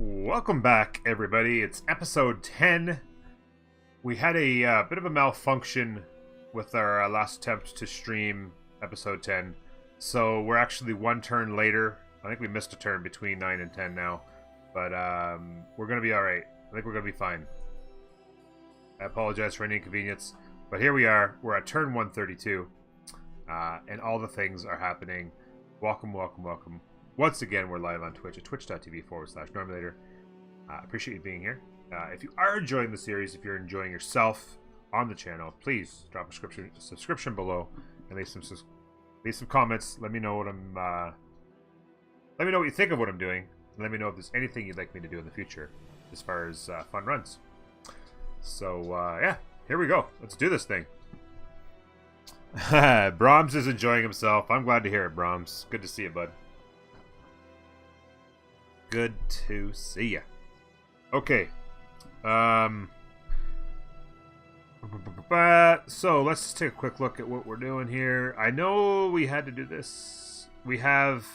Welcome back, everybody. It's episode 10. We had a bit of a malfunction with our last attempt to stream episode 10. So we're actually one turn later. I think we missed a turn between 9 and 10 now. But we're going to be alright. I think we're going to be fine. I apologize for any inconvenience. But here we are. We're at turn 132. And all the things are happening. Welcome, welcome, welcome. Once again, we're live on Twitch at twitch.tv/Normulator. Appreciate you being here. If you are enjoying the series, if you're enjoying yourself on the channel, please drop a subscription below and leave some comments. Let me know what let me know what you think of what I'm doing. And let me know if there's anything you'd like me to do in the future as far as fun runs. So yeah, here we go. Let's do this thing. Brahms is enjoying himself. I'm glad to hear it, Brahms. Good to see you, bud. Good to see ya. Okay. So let's take a quick look at what we're doing here. I know we had to do this. We have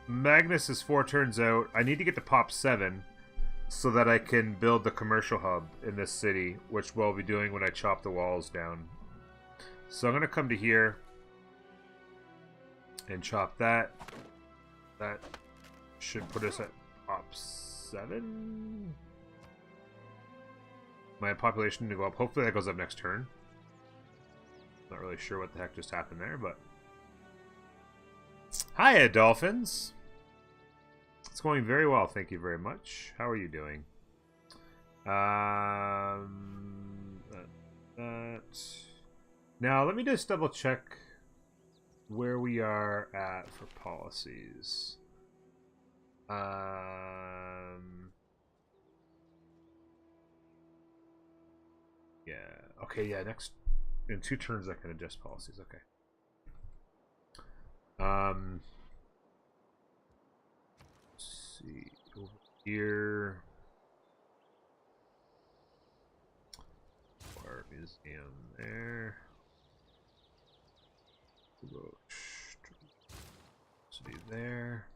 Magnus is 4 turns out. I need to get to pop 7 so that I can build the commercial hub in this city, which we'll be doing when I chop the walls down. So I'm going to come to here and chop that. That should put us at pop 7. My population to go up. Hopefully that goes up next turn. Not really sure what the heck just happened there, but... Hiya, Dolphins! It's going very well, thank you very much. How are you doing? Now, let me just double check where we are at for policies. Yeah. Okay, yeah, next in 2 turns I can adjust policies, okay. Let's see over here. Art museum there. City there.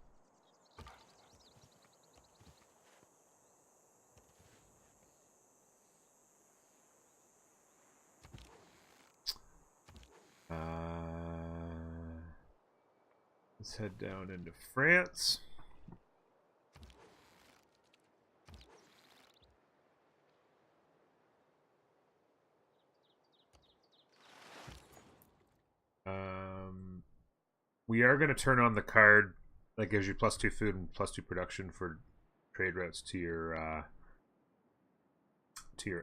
Let's head down into France. We are going to turn on the card that gives you +2 food and +2 production for trade routes to your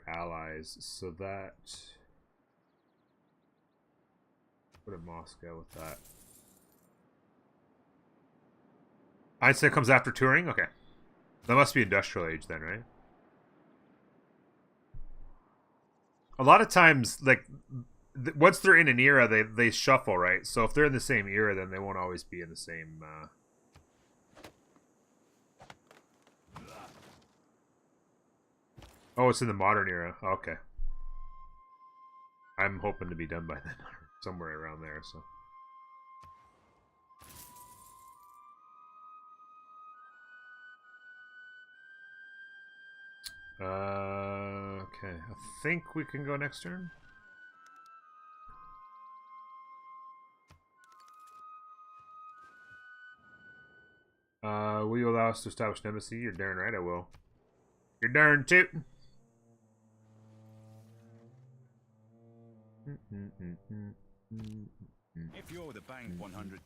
allies. So that put in Moscow with that. I'd say it comes after touring? Okay. That must be industrial age then, right? A lot of times, like, once they're in an era, they shuffle, right? So if they're in the same era, then they won't always be in the same... Oh, it's in the modern era. Okay. I'm hoping to be done by then. Somewhere around there, so... Okay, I think we can go next turn. Will you allow us to establish an embassy? You're darn right I will. You're darn tootin'. If you're the bank $100.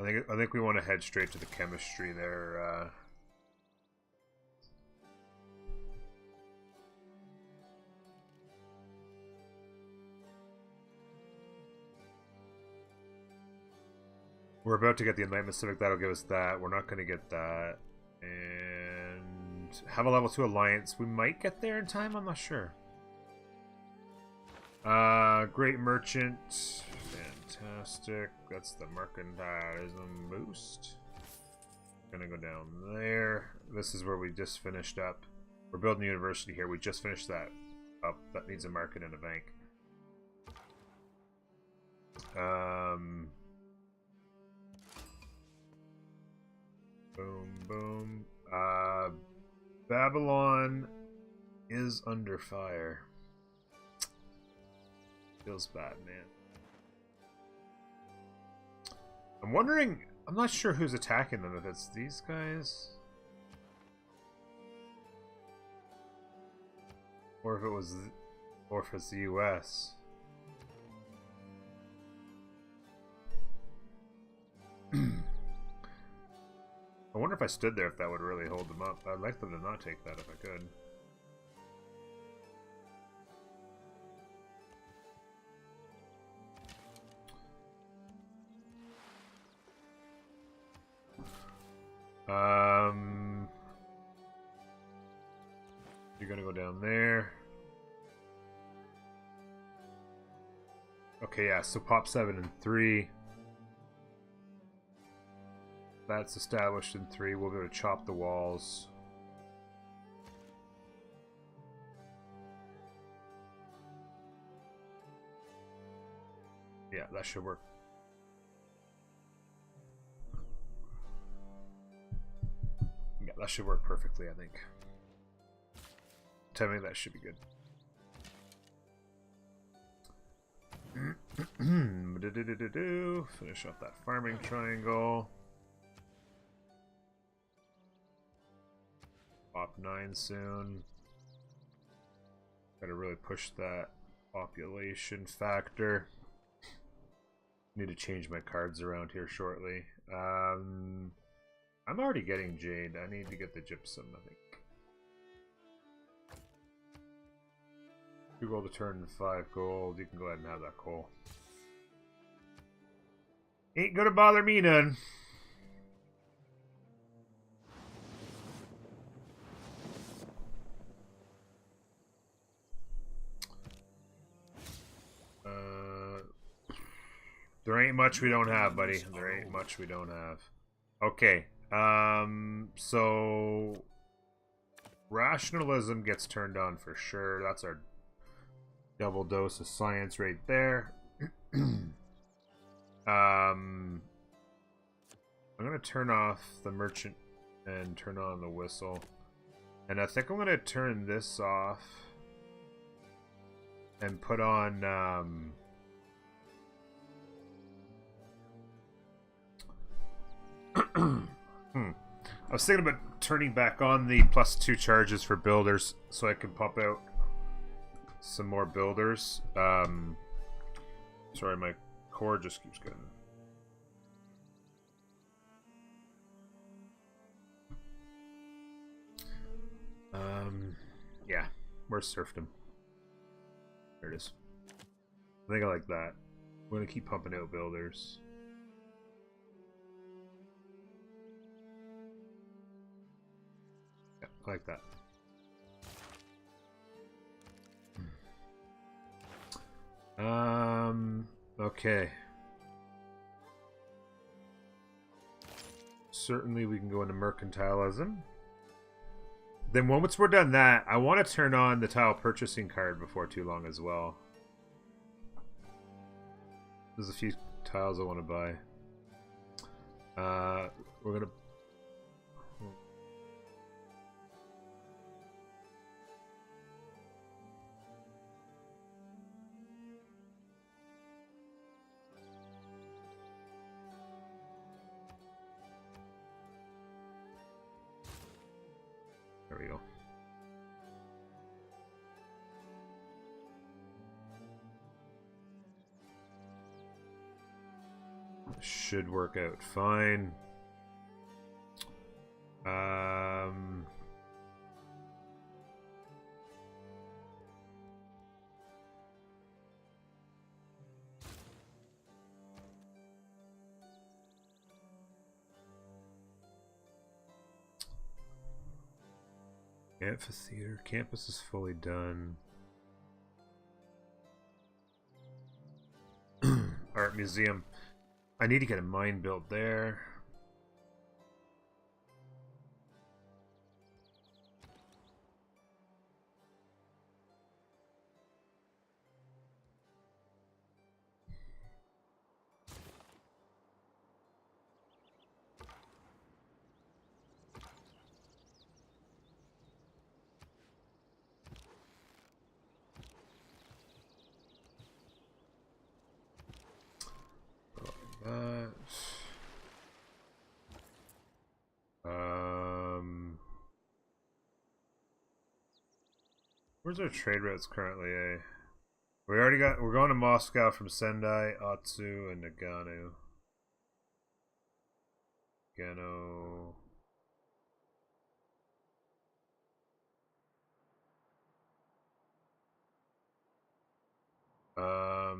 I think we want to head straight to the chemistry there. We're about to get the Enlightenment Civic. That'll give us that. We're not going to get that. And have a level 2 alliance. We might get there in time. I'm not sure. Great Merchant. Fantastic. That's the mercantilism boost. Gonna go down there. This is where we just finished up. We're building a university here. We just finished that up. That needs a market and a bank. Boom, boom. Babylon is under fire. Feels bad, man. I'm wondering, I'm not sure who's attacking them, if it's these guys. Or if it was, or if it's the US. I wonder if I stood there if that would really hold them up. I'd like them to not take that if I could. You're gonna go down there. Okay, yeah, so pop 7 and 3. That's established in 3. We'll be able to chop the walls. Yeah, that should work. Yeah, that should work perfectly, I think. Tell me that should be good. Finish off that farming triangle. Pop 9 soon. Gotta really push that population factor. Need to change my cards around here shortly. I'm already getting jade. I need to get the gypsum, I think. 2 gold a turn, 5 gold. You can go ahead and have that coal. Ain't gonna bother me none. There ain't much we don't have, buddy. There ain't much we don't have. Okay. So rationalism gets turned on for sure. That's our double dose of science right there. I'm gonna turn off the merchant and turn on the whistle. And I think I'm gonna turn this off and put on I was thinking about turning back on the +2 charges for builders so I can pop out some more builders. Sorry, my cord just keeps getting... yeah, where's serfdom? There it is. I think I like that. I'm gonna keep pumping out builders. Yeah, I like that. Okay. Certainly we can go into mercantilism. Then once we're done that, I want to turn on the tile purchasing card before too long as well. There's a few tiles I want to buy. We're gonna... There we go. Should work out fine. Amphitheater. Campus is fully done. Art museum. I need to get a mine built there. Where's our trade routes currently, eh? We're going to Moscow from Sendai, Atsu, and Nagano. Nagano. I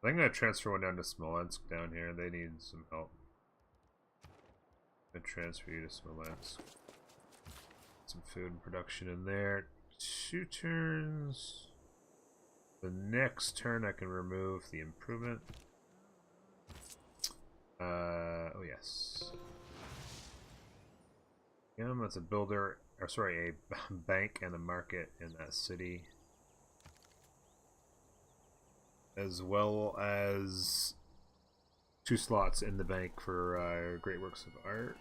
think I'm gonna transfer one down to Smolensk down here. They need some help. I'm gonna transfer you to Smolensk. Some food and production in there. 2 turns. The next turn I can remove the improvement. Oh yes. Yeah, that's a builder, or sorry, a bank and a market in that city. As well as 2 slots in the bank for great works of art.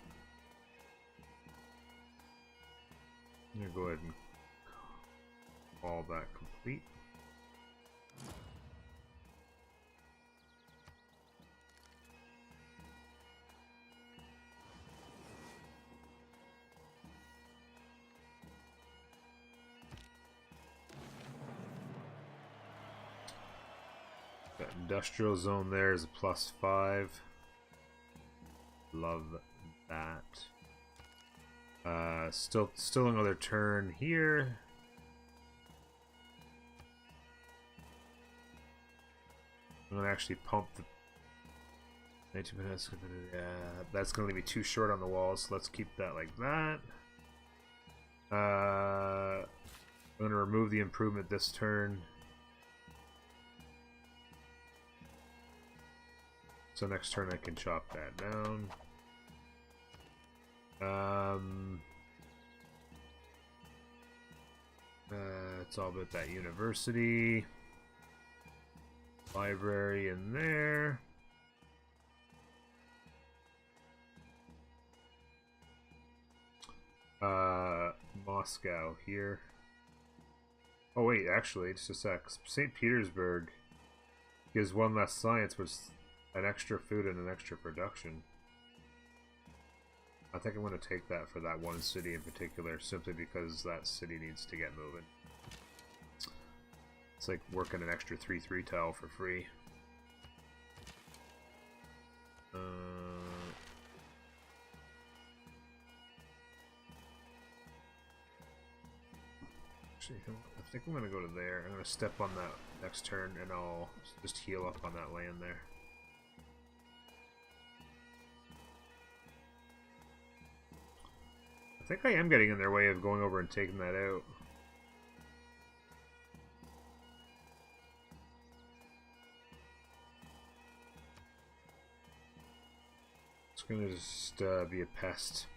I'm gonna go ahead and call that complete. That industrial zone there is a +5. Love that. Still another turn here. I'm gonna actually pump the 19 minutes. That's gonna leave me too short on the walls, so let's keep that like that. I'm gonna remove the improvement this turn. So next turn I can chop that down. It's all about that university. Library in there. Moscow here. Oh wait, actually, it's just a sec. St. Petersburg gives 1 less science, which is an extra food and an extra production. I think I'm going to take that for that one city in particular, simply because that city needs to get moving. It's like working an extra 3/3 tile for free. Actually, I think I'm going to go to there. I'm going to step on that next turn, and I'll just heal up on that land there. I think I am getting in their way of going over and taking that out. It's gonna just be a pest.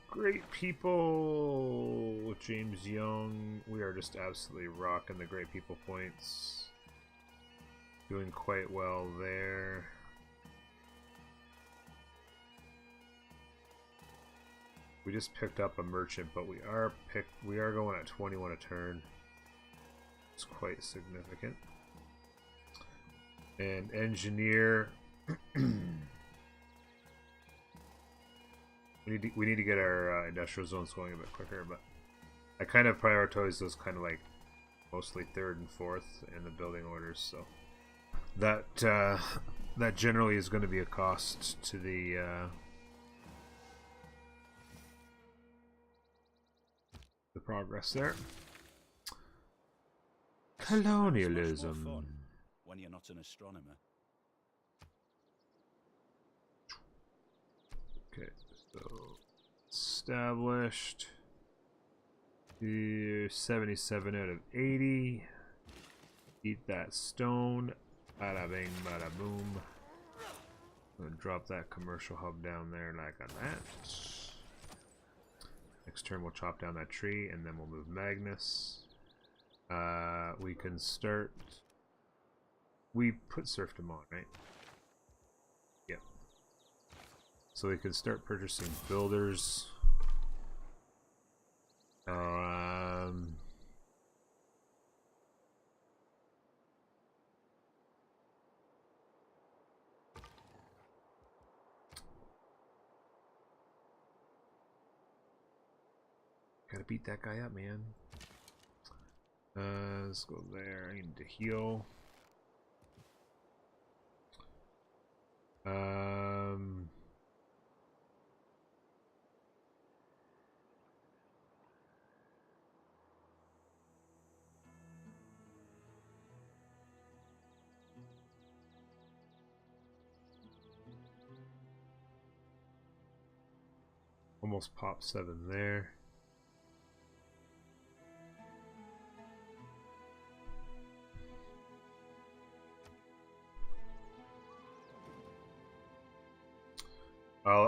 Great people. James Young. We are just absolutely rocking the great people points. Doing quite well there. We just picked up a merchant, but we are going at 21 a turn. It's quite significant. And engineer. we need to get our industrial zones going a bit quicker, but I kind of prioritize those kind of like mostly 3rd and 4th in the building orders, so that generally is going to be a cost to the progress there. Colonialism. When you're not an astronomer. Okay, so established. Here, 77 out of 80. Eat that stone. Bada bing, bada boom. I'm gonna drop that commercial hub down there like that. Next turn we'll chop down that tree, and then we'll move Magnus. We can start... We put serfdom on, right? Yep. So we can start purchasing builders. gotta beat that guy up, man. Let's go there. I need to heal. Almost popped 7 there.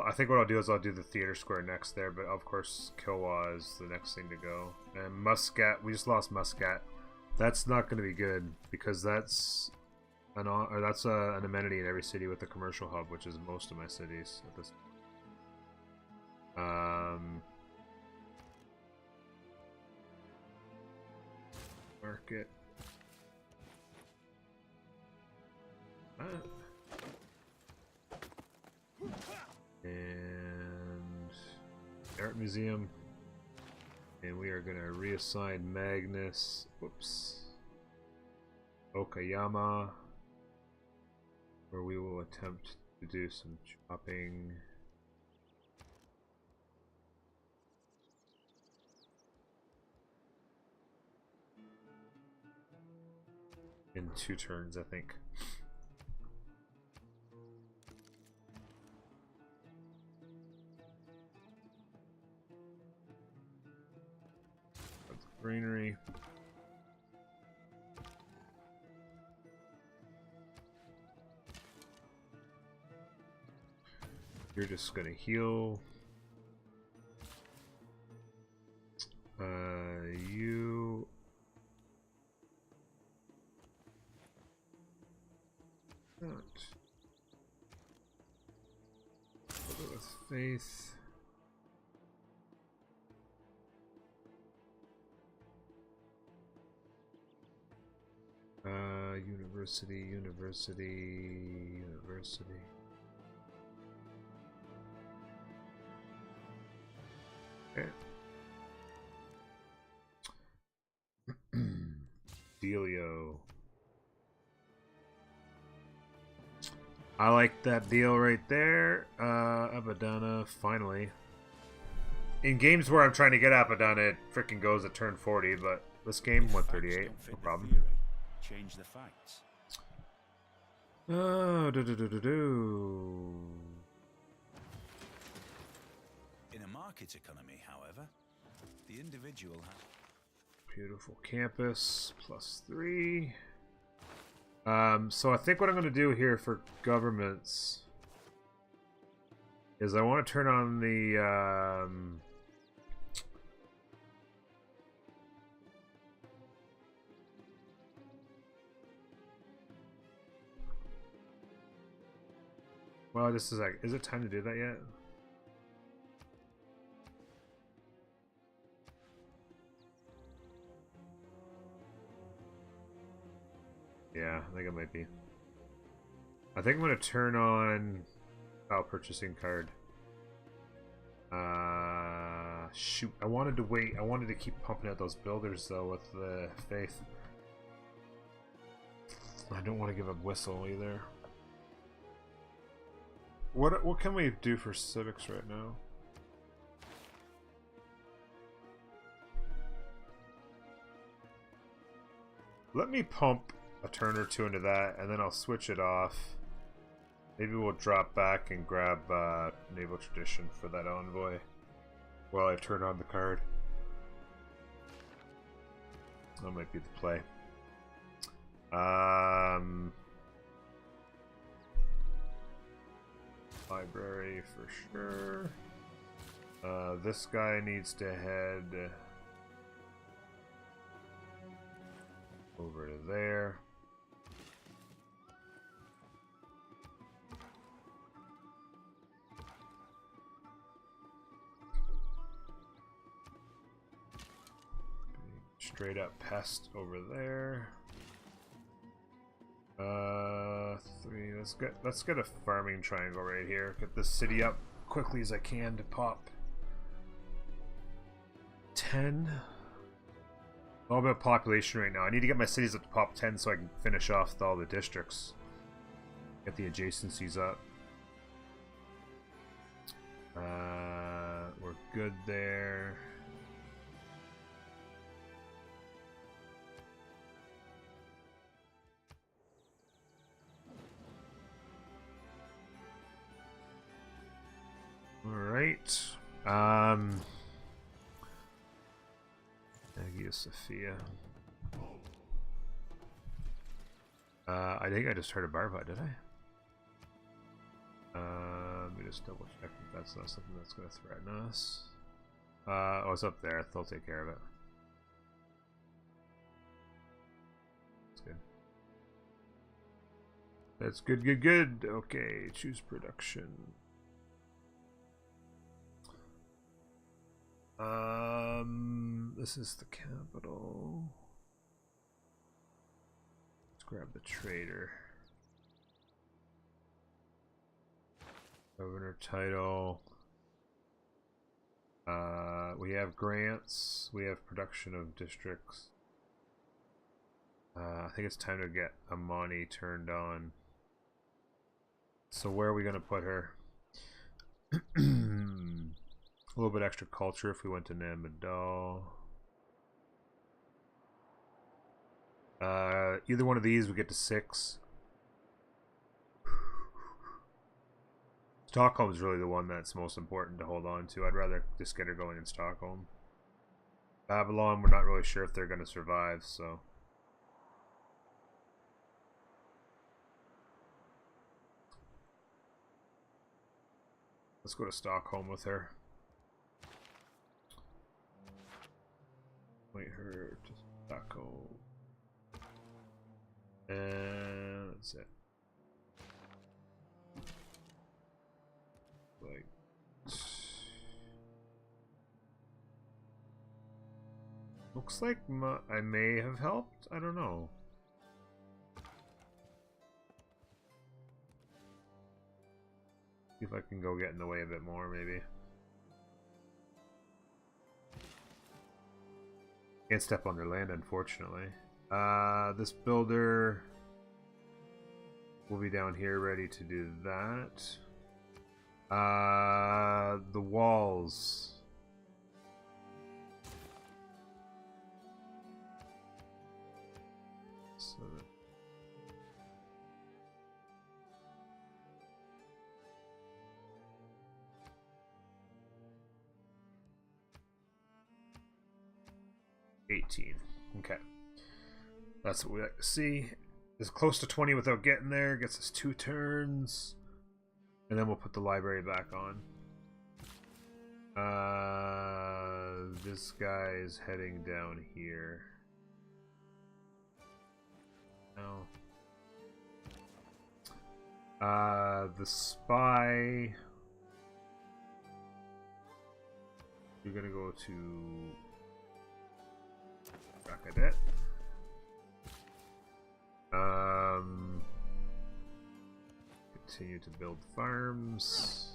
I think what I'll do is I'll do the theater square next there, but of course Kilwa is the next thing to go. And Muscat, we just lost Muscat. That's not going to be good because that's an amenity in every city with a commercial hub, which is most of my cities at this. Market. And art museum, and we are going to reassign Magnus, Okayama, where we will attempt to do some chopping. In 2 turns, I think. Greenery. You're just gonna heal. You. Not. With faith. University. Okay. Dealio. I like that deal right there. Abaddana, finally. In games where I'm trying to get Abaddana, it freaking goes at turn 40, but this game, 138, no problem. Change the facts. Oh, In a market economy, however, the individual has beautiful campus, +3. So I think what I'm going to do here for governments is I want to turn on the well, this is like, is it time to do that yet? Yeah, I think it might be. I think I'm going to turn on purchasing card. Shoot, I wanted to wait. I wanted to keep pumping out those builders though with the faith. I don't want to give a whistle either. What can we do for civics right now? Let me pump a turn or 2 into that, and then I'll switch it off. Maybe we'll drop back and grab Naval Tradition for that envoy while I turn on the card. That might be the play. Library for sure. This guy needs to head over to there. Straight up pest over there. 3. Let's get a farming triangle right here. Get this city up quickly as I can to pop 10. All about population right now. I need to get my cities up to pop 10 so I can finish off all the districts. Get the adjacencies up. We're good there. Alright. Hagia Sophia. I think I just heard a barbot, did I? Let me just double check if that's not something that's going to threaten us. Oh, it's up there. They'll take care of it. That's good. That's good, good, good. Okay, choose production. This is the capital. Let's grab the trader. Governor title. We have grants. We have production of districts. I think it's time to get Amani turned on. So where are we going to put her? A little bit extra culture if we went to Namdal. Either one of these we get to 6. Stockholm's really the one that's most important to hold on to. I'd rather just get her going in Stockholm. Babylon, we're not really sure if they're going to survive, so... Let's go to Stockholm with her. Wait her to Stockholm. And that's it. Like... Looks like I may have helped? I don't know. See if I can go get in the way a bit more, maybe. Can't step on their land, unfortunately. This builder will be down here ready to do that. The walls. So 18. Okay. That's what we like to see. Is close to 20 without getting there. Gets us 2 turns. And then we'll put the library back on. This guy is heading down here. No. The spy. You're gonna go to Rakadet. Continue to build farms.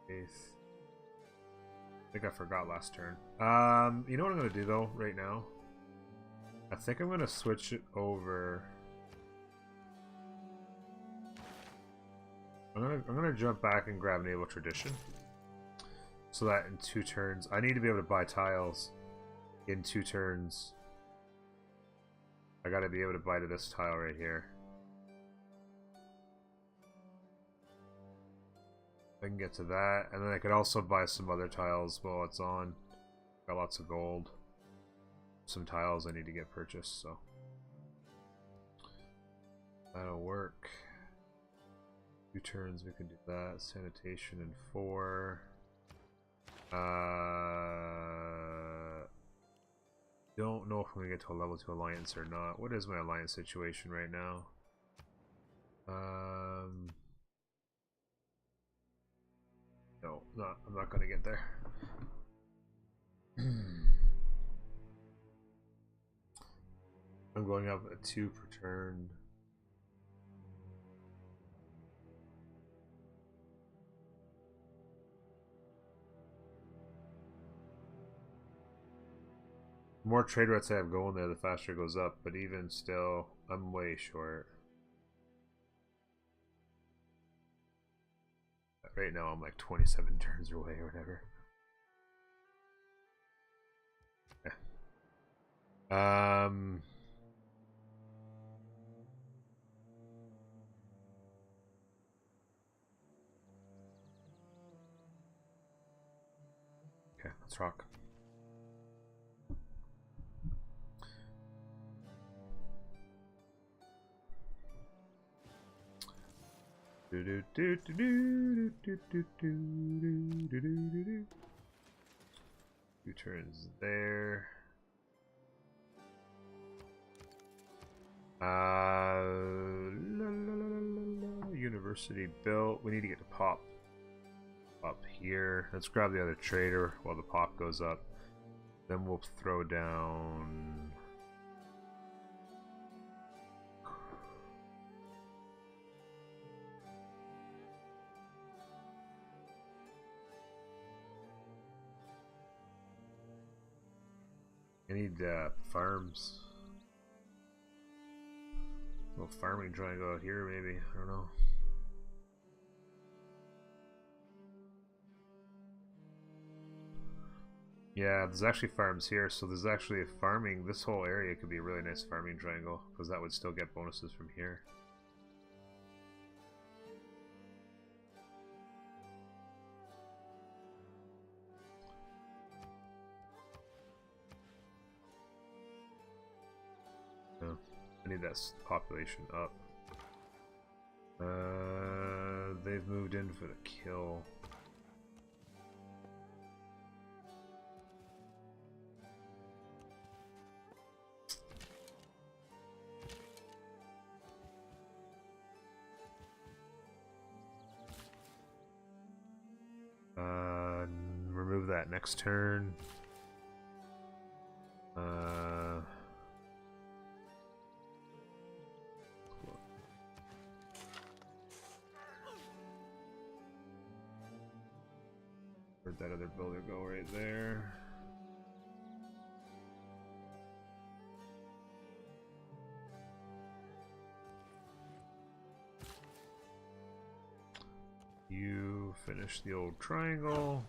Faith. I think I forgot last turn. You know what I'm gonna do though, right now? I think I'm gonna switch it over. I'm gonna jump back and grab Naval Tradition. So that in 2 turns, I need to be able to buy tiles in 2 turns. I gotta be able to buy to this tile right here. I can get to that, and then I could also buy some other tiles while it's on. Got lots of gold. Some tiles I need to get purchased, so that'll work. 2 turns we can do that. Sanitation in 4. Don't know if I'm gonna get to a level 2 alliance or not. What is my alliance situation right now? No, I'm not gonna get there. I'm going up at 2 per turn. The more trade routes I have going there, the faster it goes up, but even still, I'm way short. Right now I'm like 27 turns away or whatever. Yeah. Okay, let's rock. Two turns there. University built. We need to get to pop up here. Let's grab the other trader while the pop goes up. Then we'll throw down. I need farms. A little farming triangle out here, maybe. I don't know. Yeah, there's actually farms here, so there's actually a farming. This whole area could be a really nice farming triangle, because that would still get bonuses from here. No, I need that population up. They've moved in for the kill. Remove that next turn. Where'd that other builder go? Right there. You finish the old triangle.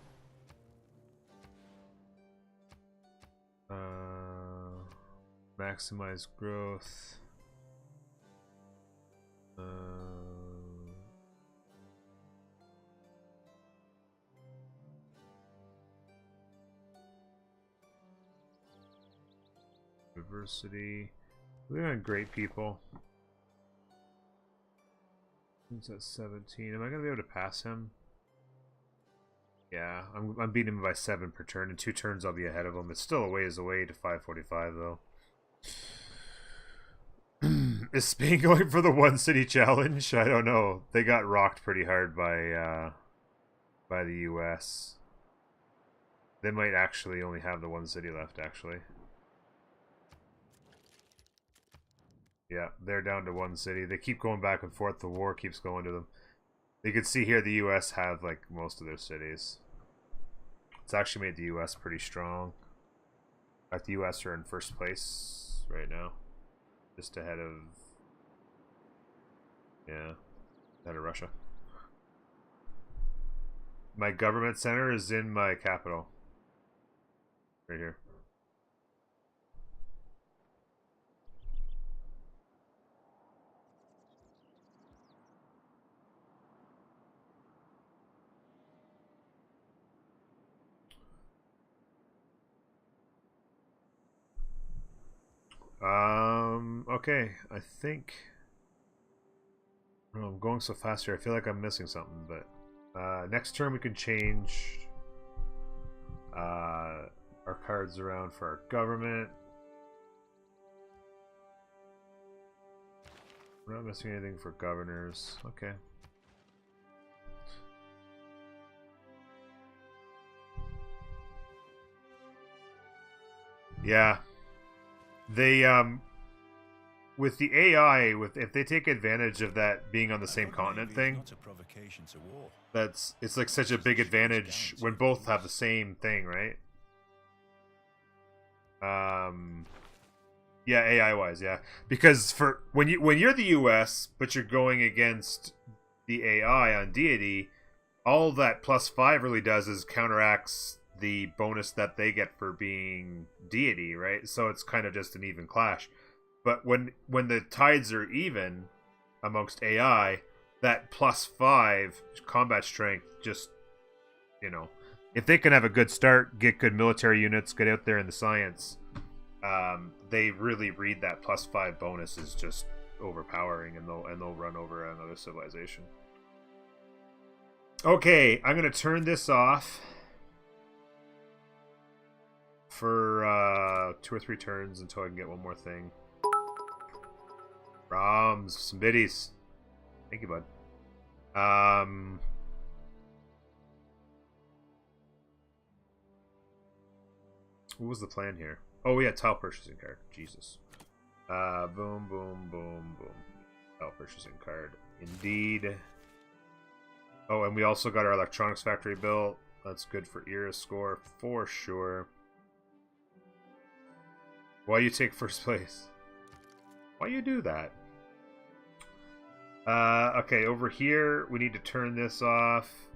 Maximize growth. Diversity. We're on great people. He's at 17. Am I gonna be able to pass him? Yeah, I'm beating him by 7 per turn. In 2 turns I'll be ahead of him. It's still a ways away to 545 though. Is Spain going for the one city challenge? I don't know. They got rocked pretty hard by the US. They might actually only have the one city left, actually. Yeah, they're down to one city. They keep going back and forth. The war keeps going to them. You can see here the US have like most of their cities. It's actually made the US pretty strong. In fact, the US are in first place right now. Just ahead of... yeah, ahead of Russia. My government center is in my capital. Right here. Okay, I think... oh, I'm going so fast here, I feel like I'm missing something, but... next turn we can change... our cards around for our government. We're not missing anything for governors. Okay. Yeah. They with the AI, if they take advantage of that being on the same continent thing, Not a provocation to war. it's like such a big advantage when both have the same thing, right? Yeah, AI wise, yeah. Because for when you're the US, but you're going against the AI on deity, all that +5 really does is counteracts the bonus that they get for being deity, right? So it's kind of just an even clash. But when the tides are even amongst AI, that +5 combat strength just, you know, if they can have a good start, get good military units, get out there in the science, they really read that +5 bonus is just overpowering, and they'll run over another civilization. Okay, I'm gonna turn this off for 2 or 3 turns until I can get one more thing. Roms, some biddies. Thank you, bud. What was the plan here? Oh, yeah, tile purchasing card. Jesus. Boom, boom, boom, boom. Tile purchasing card. Indeed. Oh, and we also got our electronics factory built. That's good for ERA score for sure. Why you take first place? Why you do that? Okay, over here we need to turn this off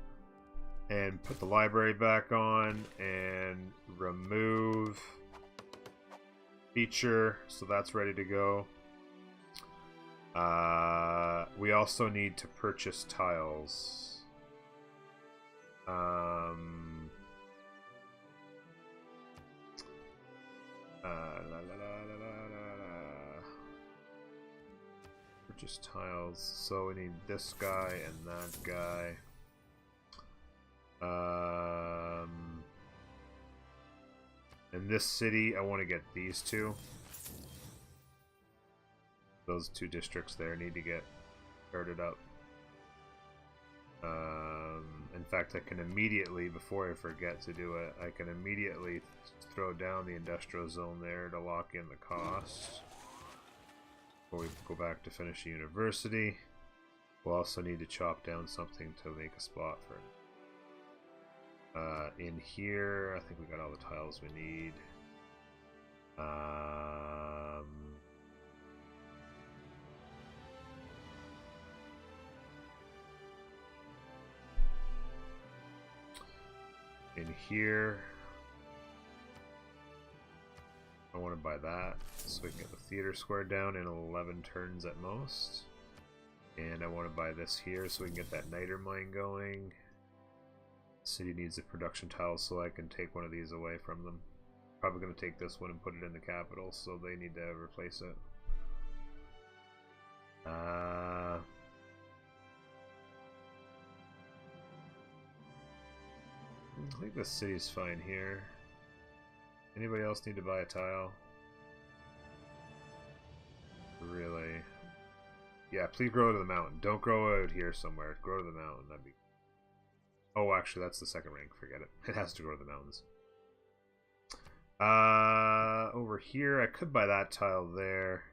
and put the library back on and remove feature, so that's ready to go. We also need to purchase tiles. Purchase tiles. So we need this guy and that guy. In this city, I want to get these two. Those 2 districts there need to get started up. In fact, I can immediately, before I forget to do it, I can immediately throw down the industrial zone there to lock in the cost. Before we go back to finish the university. We'll also need to chop down something to make a spot for it. In here, I think we got all the tiles we need. In here, I want to buy that so we can get the theater square down in 11 turns at most. And I want to buy this here so we can get that niter mine going. City needs a production tile, so I can take one of these away from them. Probably going to take this one and put it in the capital, so they need to replace it. I think this city's fine here. Anybody else need to buy a tile? Really? Yeah, please grow to the mountain. Don't grow out here somewhere. Grow to the mountain. That'd be... Oh, actually, that's the second rank. Forget it. It has to go to the mountains. Over here, I could buy that tile there.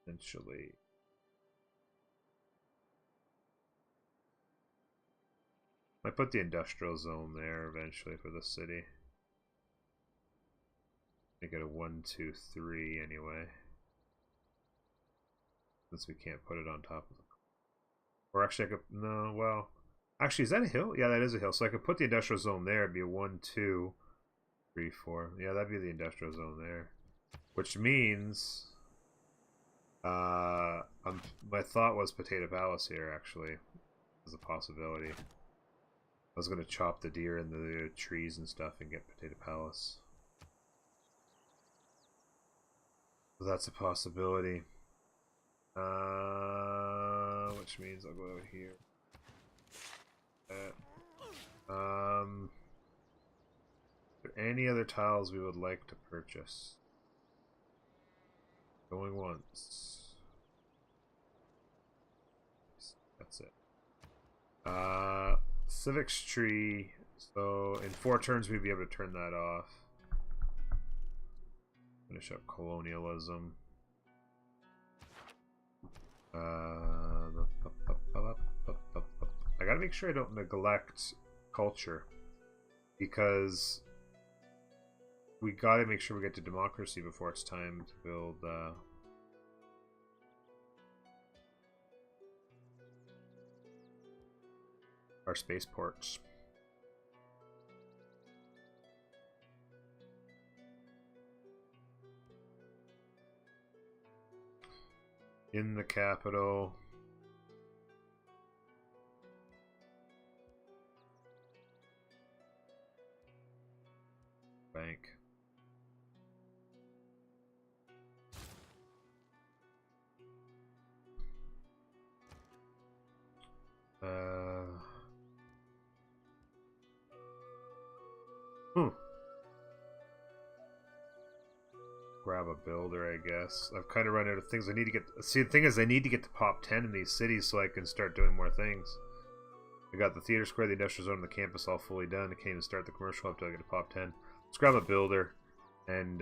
Eventually. Might put the industrial zone there eventually for the city. Make it a 1, 2, 3 anyway. Since we can't put it on top of the... Or actually I could... No, well... Actually, is that a hill? Yeah, that is a hill. So I could put the industrial zone there. It'd be a 1, 2, 3, 4. Yeah, that'd be the industrial zone there. Which means... my thought was Potato Palace here, actually. As a possibility. I was going to chop the deer and the trees and stuff and get Potato Palace. So that's a possibility. Which means I'll go over here. Are there any other tiles we would like to purchase? Going once. That's it. Civics tree. So in 4 turns we'd be able to turn that off. Finish up colonialism. I gotta make sure I don't neglect culture, because we gotta make sure we get to democracy before it's time to build our spaceports. In the capital. Bank. Grab a builder, I guess. I've kind of run out of things I need to get. See, the thing is, I need to get to pop 10 in these cities so I can start doing more things. I got the theater square, the industrial zone, and the campus all fully done. I can't even start the commercial hub until I get to pop 10. Let's grab a builder and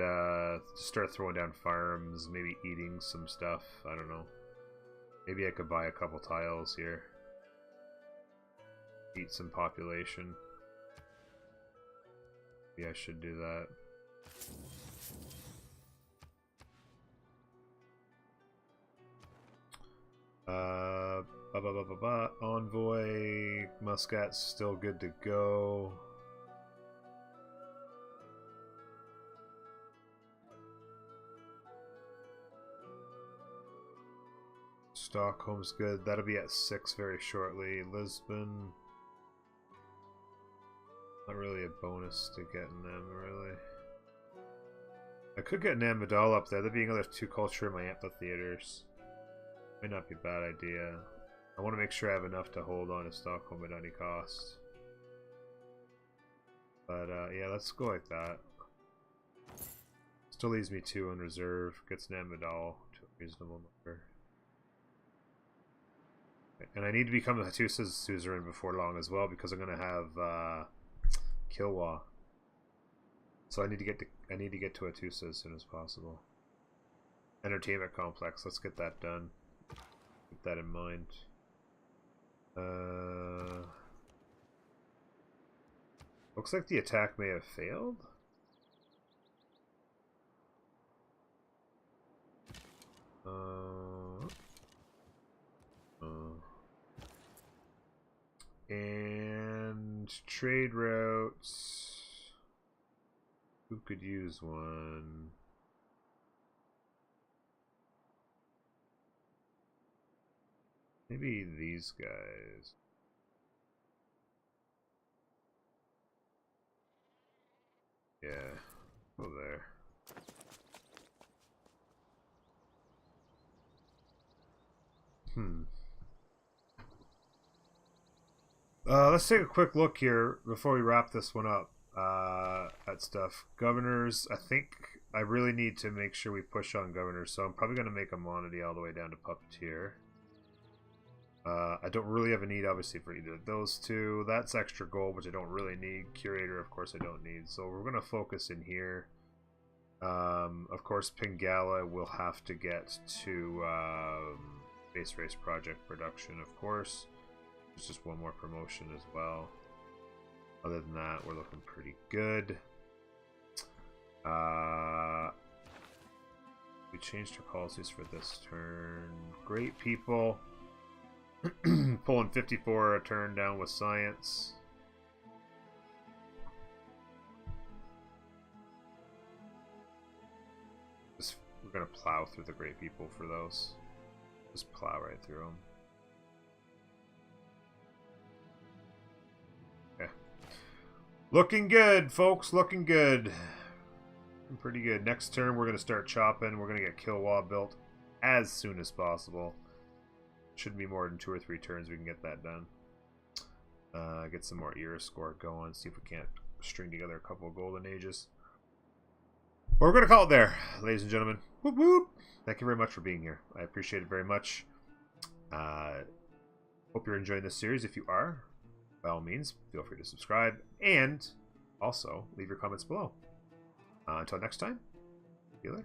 start throwing down farms, maybe eating some stuff. I don't know. Maybe I could buy a couple tiles here. Eat some population. Maybe I should do that. Envoy, Muscat's still good to go. Stockholm's good. That'll be at 6 very shortly. Lisbon. Not really a bonus to getting them, really. I could get Namdal up there. That'd be another 2 culture in my amphitheaters. Might not be a bad idea. I want to make sure I have enough to hold on to Stockholm at any cost. But yeah, let's go like that. Still leaves me 2 in reserve. Gets Namdal to a reasonable number. And I need to become a Hattusa's suzerain before long as well, because I'm gonna have Kilwa. So I need to get to Hattusa as soon as possible. Entertainment complex. Let's get that done. Keep that in mind. Looks like the attack may have failed. And trade routes. Who could use one? Maybe these guys. Yeah, go there. Let's take a quick look here before we wrap this one up at stuff. Governors, I think I really need to make sure we push on governors, so I'm probably going to make a monody all the way down to puppeteer. I don't really have a need, obviously, for either of those 2. That's extra gold, which I don't really need. Curator, of course, I don't need. So we're going to focus in here. Of course, Pingala will have to get to Base Race Project production, of course. There's just one more promotion as well. Other than that, we're looking pretty good. We changed our policies for this turn. Great people. Pulling 54 a turn down with science. We're gonna plow through the great people for those. Just plow right through them. Okay. Looking good, folks. Looking good. Looking pretty good. Next turn, we're gonna start chopping. We're gonna get Kilwa built as soon as possible. Shouldn't be more than 2 or 3 turns we can get that done. Get some more era score going. See if we can't string together a couple of golden ages. Well, we're going to call it there, ladies and gentlemen. Whoop, whoop. Thank you very much for being here. I appreciate it very much. Hope you're enjoying this series. If you are, by all means, feel free to subscribe. And also, leave your comments below. Until next time, Healer?